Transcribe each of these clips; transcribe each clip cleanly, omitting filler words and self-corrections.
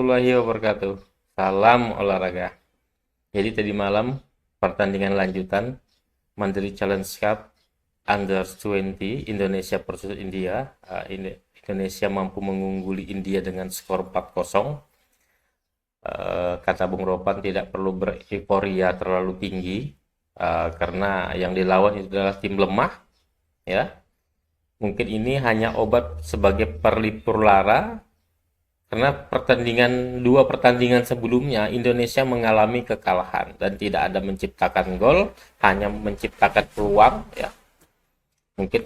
warahmatullahi wabarakatuh. Salam olahraga. Jadi tadi malam pertandingan lanjutan Mandiri Challenge Cup Under 20 Indonesia versus India. Indonesia mampu mengungguli India dengan skor 4-0. Kata Bung Ropan tidak perlu bereforia terlalu tinggi karena yang dilawan itu adalah tim lemah, ya. Mungkin ini hanya obat sebagai perlipur lara karena dua pertandingan sebelumnya Indonesia mengalami kekalahan dan tidak ada menciptakan gol, hanya menciptakan peluang, ya. Mungkin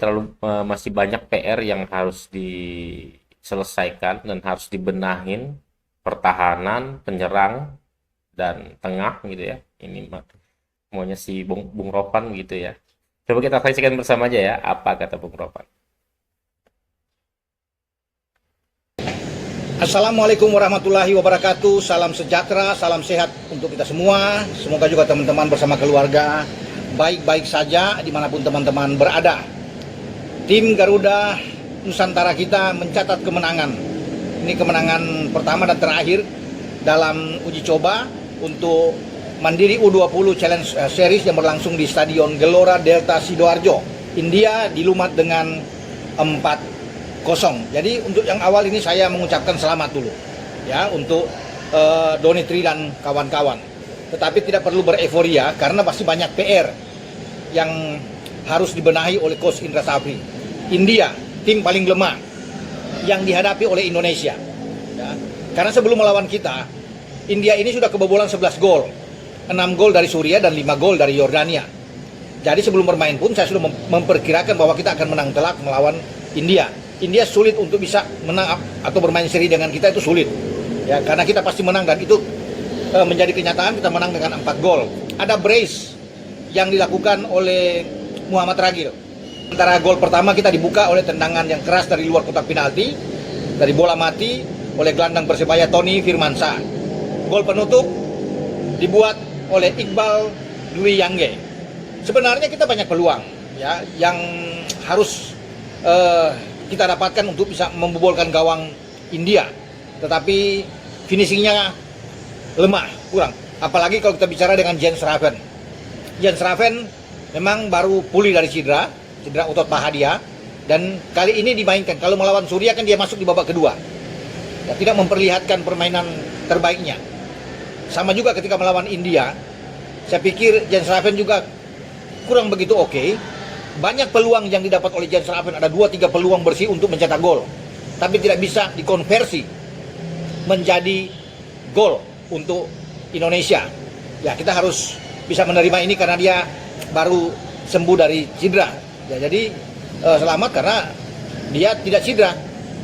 masih banyak PR yang harus diselesaikan dan harus dibenahin, pertahanan, penyerang dan tengah gitu ya. Ini maunya si Bung Ropan gitu ya. Coba kita saksikan bersama aja ya apa kata Bung Ropan. Assalamualaikum warahmatullahi wabarakatuh. Salam sejahtera, salam sehat untuk kita semua. Semoga juga teman-teman bersama keluarga baik-baik saja dimanapun teman-teman berada. Tim Garuda Nusantara kita mencatat kemenangan. Ini kemenangan pertama dan terakhir dalam uji coba untuk Mandiri U20 Challenge Series yang berlangsung di Stadion Gelora Delta Sidoarjo. India dilumat dengan 4-0. Jadi untuk yang awal ini saya mengucapkan selamat dulu ya untuk Donitri dan kawan-kawan. Tetapi tidak perlu bereforia karena pasti banyak PR yang harus dibenahi oleh Coach Indra Safri. India, tim paling lemah yang dihadapi oleh Indonesia. Ya. Karena sebelum melawan kita, India ini sudah kebobolan 11 gol. 6 gol dari Suriah dan 5 gol dari Yordania. Jadi sebelum bermain pun saya sudah memperkirakan bahwa kita akan menang telak melawan India. India sulit untuk bisa menang atau bermain seri dengan kita, itu sulit. Ya, karena kita pasti menang dan itu menjadi kenyataan, kita menang dengan 4 gol. Ada brace yang dilakukan oleh Muhammad Ragil. Antara gol pertama kita dibuka oleh tendangan yang keras dari luar kotak penalti, dari bola mati oleh gelandang Persebaya Tony Firmansyah. Gol penutup dibuat oleh Iqbal Dwi Yangge. Sebenarnya kita banyak peluang ya yang harus kita dapatkan untuk bisa membobolkan gawang India, tetapi finishingnya lemah, kurang. Apalagi kalau kita bicara dengan Jens Raven. Jens Raven memang baru pulih dari cedera otot paha dia, dan kali ini dimainkan. Kalau melawan Suriah kan dia masuk di babak kedua ya, tidak memperlihatkan permainan terbaiknya. Sama juga ketika melawan India, saya pikir Jens Raven juga kurang begitu oke. Banyak peluang yang didapat oleh Jens Raven, ada 2-3 peluang bersih untuk mencetak gol, tapi tidak bisa dikonversi menjadi gol untuk Indonesia. Ya, kita harus bisa menerima ini karena dia baru sembuh dari cedera. Ya, jadi selamat karena dia tidak cedera.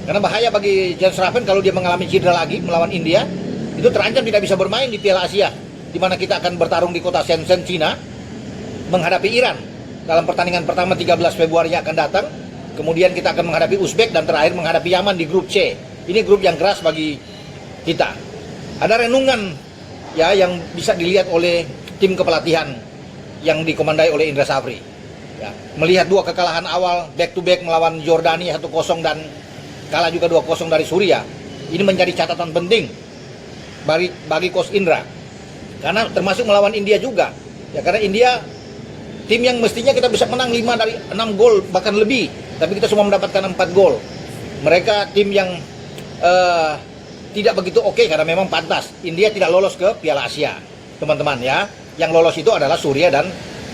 Karena bahaya bagi Jens Raven kalau dia mengalami cedera lagi melawan India, itu terancam tidak bisa bermain di Piala Asia, di mana kita akan bertarung di kota Shenzhen, Cina, menghadapi Iran dalam pertandingan pertama 13 Februari yang akan datang. Kemudian kita akan menghadapi Uzbek dan terakhir menghadapi Yaman di grup C. Ini grup yang keras bagi kita. Ada renungan ya yang bisa dilihat oleh tim kepelatihan yang dikomandai oleh Indra Safri. Ya, melihat dua kekalahan awal back to back melawan Yordania 1-0 dan kalah juga 2-0 dari Suriah. Ini menjadi catatan penting bagi Coach Indra. Karena termasuk melawan India juga. Ya, karena India tim yang mestinya kita bisa menang 5 dari 6 gol bahkan lebih, tapi kita cuma mendapatkan 4 gol. Mereka tim yang tidak begitu oke karena memang pantas. India tidak lolos ke Piala Asia, teman-teman ya. Yang lolos itu adalah Suriah dan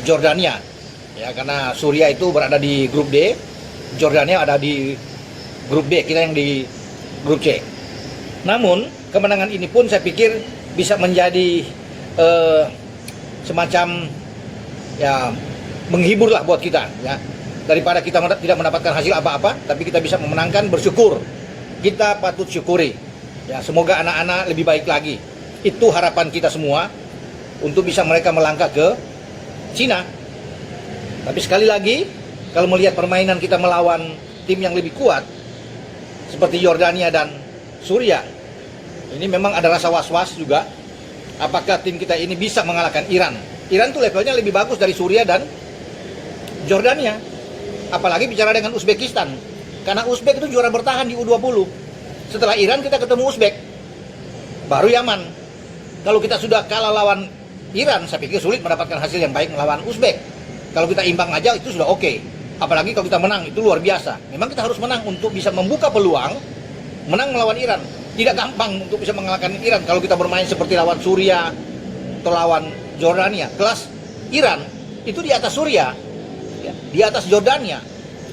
Jordania. Ya, karena Suriah itu berada di grup D, Jordania ada di grup B, kita yang di grup C. Namun kemenangan ini pun saya pikir bisa menjadi semacam ya menghibur lah buat kita ya. Daripada kita tidak mendapatkan hasil apa-apa, tapi kita bisa memenangkan, bersyukur. Kita patut syukuri. Ya, semoga anak-anak lebih baik lagi. Itu harapan kita semua untuk bisa mereka melangkah ke Cina. Tapi sekali lagi, kalau melihat permainan kita melawan tim yang lebih kuat seperti Yordania dan Suriah, ini memang ada rasa was-was juga. Apakah tim kita ini bisa mengalahkan Iran? Iran tuh levelnya lebih bagus dari Suriah dan Jordania. Apalagi bicara dengan Uzbekistan. Karena Uzbek itu juara bertahan di U20. Setelah Iran kita ketemu Uzbek. baru Yaman. Kalau kita sudah kalah lawan Iran, saya pikir sulit mendapatkan hasil yang baik melawan Uzbek. Kalau kita imbang aja itu sudah oke. Apalagi kalau kita menang, itu luar biasa. Memang kita harus menang untuk bisa membuka peluang menang melawan Iran. Tidak gampang untuk bisa mengalahkan Iran kalau kita bermain seperti lawan Suria atau lawan Jordania. Kelas Iran itu di atas Suria, ya, di atas Jordania.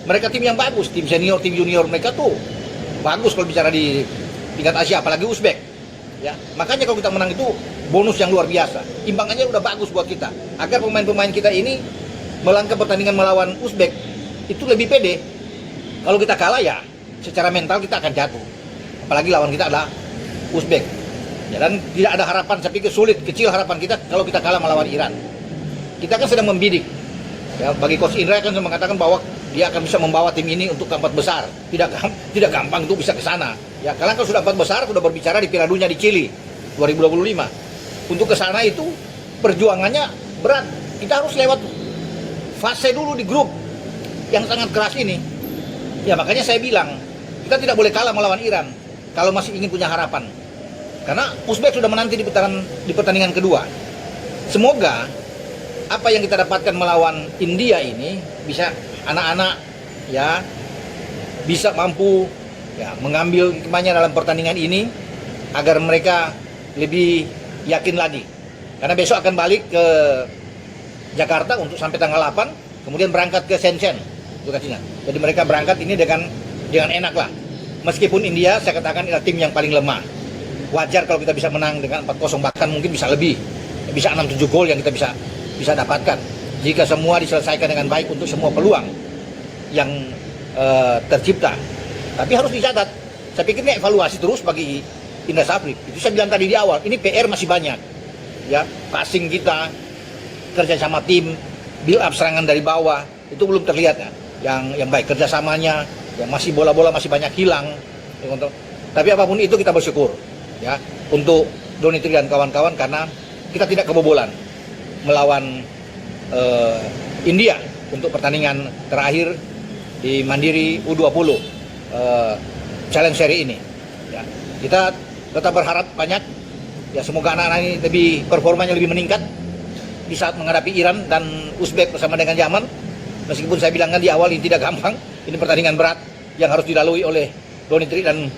Mereka tim yang bagus, tim senior, tim junior mereka tuh bagus kalau bicara di tingkat Asia, apalagi Uzbek. Ya, makanya kalau kita menang itu bonus yang luar biasa. Imbang aja udah bagus buat kita. Agar pemain-pemain kita ini melangkah pertandingan melawan Uzbek itu lebih pede. Kalau kita kalah ya secara mental kita akan jatuh. Apalagi lawan kita adalah Uzbek. Ya, dan tidak ada harapan, saya pikir sulit, kecil harapan kita kalau kita kalah melawan Iran. Kita kan sedang membidik. Ya, bagi Coach Indra kan mengatakan bahwa dia akan bisa membawa tim ini untuk ke 4 besar. Tidak gampang untuk bisa ke sana. Ya, karena kalau sudah 4 besar, sudah berbicara di Piala Dunia di Chili 2025. Untuk ke sana itu perjuangannya berat. Kita harus lewat fase dulu di grup yang sangat keras ini. Ya, makanya saya bilang, kita tidak boleh kalah melawan Iran kalau masih ingin punya harapan. Karena Uzbek sudah menanti di pertandingan kedua. Semoga apa yang kita dapatkan melawan India ini bisa anak-anak ya bisa mampu ya mengambil hikmahnya dalam pertandingan ini agar mereka lebih yakin lagi. Karena besok akan balik ke Jakarta untuk sampai tanggal 8, kemudian berangkat ke Shenzhen untuk Cina. Jadi mereka berangkat ini dengan enak lah. Meskipun India saya katakan adalah tim yang paling lemah. Wajar kalau kita bisa menang dengan 4-0, bahkan mungkin bisa lebih. Bisa 6-7 gol yang kita bisa dapatkan. Jika semua diselesaikan dengan baik untuk semua peluang yang tercipta. Tapi harus dicatat. Saya pikir ini evaluasi terus bagi Indra Safri. Itu saya bilang tadi di awal, ini PR masih banyak. Ya, passing kita, kerja sama tim, build up serangan dari bawah, itu belum terlihat ya. Yang baik kerjasamanya, yang masih bola-bola masih banyak hilang. Tapi apapun itu kita bersyukur ya untuk Donitri dan kawan-kawan karena kita tidak kebobolan melawan India untuk pertandingan terakhir di Mandiri U20 Challenge Series ini. Ya, kita tetap berharap banyak ya, semoga anak-anak ini performanya lebih meningkat di saat menghadapi Iran dan Uzbek bersama dengan Yaman. Meskipun saya bilangkan di awal ini tidak gampang, ini pertandingan berat yang harus dilalui oleh Donitri dan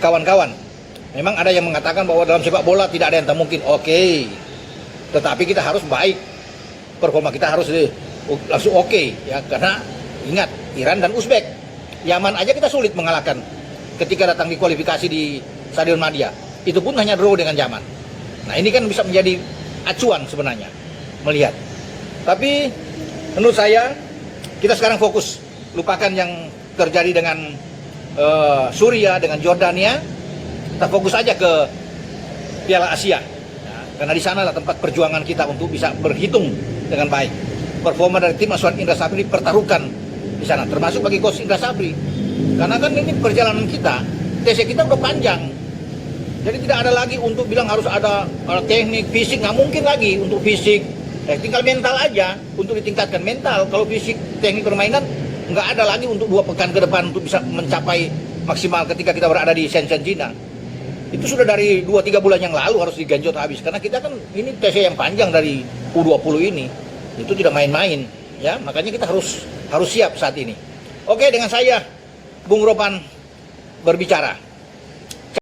kawan-kawan. Memang ada yang mengatakan bahwa dalam sepak bola tidak ada yang tak mungkin. Oke. Tetapi kita harus baik. Performa kita harus langsung oke ya, karena ingat Iran dan Uzbek. Yaman aja kita sulit mengalahkan ketika datang di kualifikasi di Stadion Madia. Itu pun hanya draw dengan Yaman. Nah, ini kan bisa menjadi acuan sebenarnya melihat. Tapi menurut saya kita sekarang fokus, lupakan yang terjadi dengan Suria, dengan Jordania. Kita fokus aja ke Piala Asia. Nah, karena di sana lah tempat perjuangan kita untuk bisa berhitung dengan baik. Performa dari tim asuhan Indra Safri dipertaruhkan di sana, termasuk bagi Coach Indra Safri. Karena kan ini perjalanan kita, TC kita udah panjang. Jadi tidak ada lagi untuk bilang harus ada teknik, fisik, nggak mungkin lagi untuk fisik. Tinggal mental aja untuk ditingkatkan mental. Kalau fisik, teknik permainan nggak ada lagi untuk 2 pekan ke depan untuk bisa mencapai maksimal ketika kita berada di Shenzhen, China. Itu sudah dari 2-3 bulan yang lalu harus diganjot habis. Karena kita kan ini TC yang panjang dari U20 ini. Itu tidak main-main. Ya, makanya kita harus siap saat ini. Oke, dengan saya, Bung Ropan berbicara.